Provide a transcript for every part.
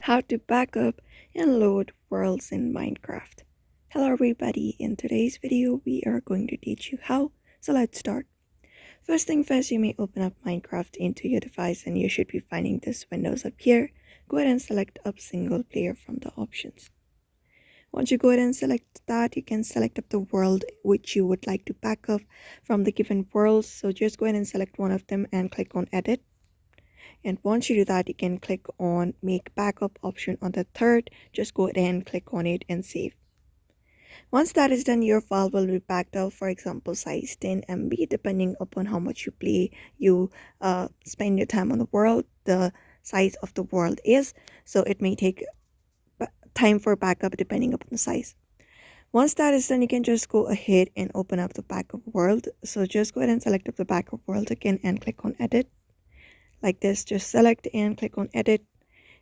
how to back up and load worlds in Minecraft. Hello everybody, in today's video we are going to teach you how, so let's start. First thing first, you may open up Minecraft into your device and you should be finding this Windows up here. Go ahead and select up single player from the options. Once you go ahead and select that, you can select up the world which you would like to back up from the given worlds. So just go ahead and select one of them and click on edit. And once you do that, you can click on make backup option on the third. Just go ahead and click on it and save. Once that is done, your file will be backed up, for example size 10 MB. Depending upon how much you spend your time on the world, the size of the world is, so it may take time for backup depending upon the size. Once that is done, you can just go ahead and open up the backup world. So just go ahead and select up the backup world again and click on edit. Like this, just select and click on edit.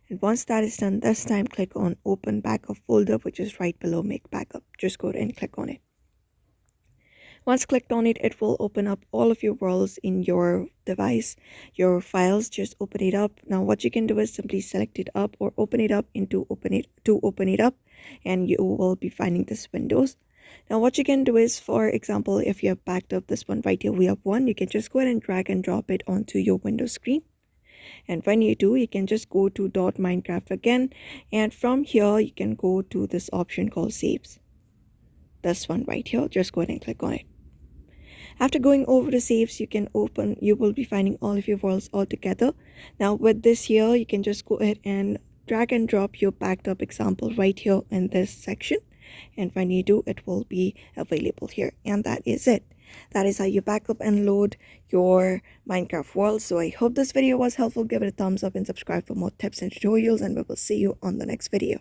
And once that is done, this time click on open backup folder, which is right below make backup. Just go ahead and click on it. Once clicked on it, it will open up all of your worlds in your device, your files. Just open it up. Now what you can do is simply select it up or open it up into open it up, and you will be finding this windows. Now what you can do is, for example, if you have backed up this one right here, we have one, you can just go ahead and drag and drop it onto your Windows screen. And when you do, you can just go to .minecraft again, and from here you can go to this option called saves. This one right here, just go ahead and click on it. After going over the saves, you will be finding all of your worlds all together. Now with this here, you can just go ahead and drag and drop your backed up example right here in this section, and when you do, it will be available here. And that is it. That is how you back up and load your Minecraft world. So I hope this video was helpful. Give it a thumbs up and subscribe for more tips and tutorials, and we will see you on the next video.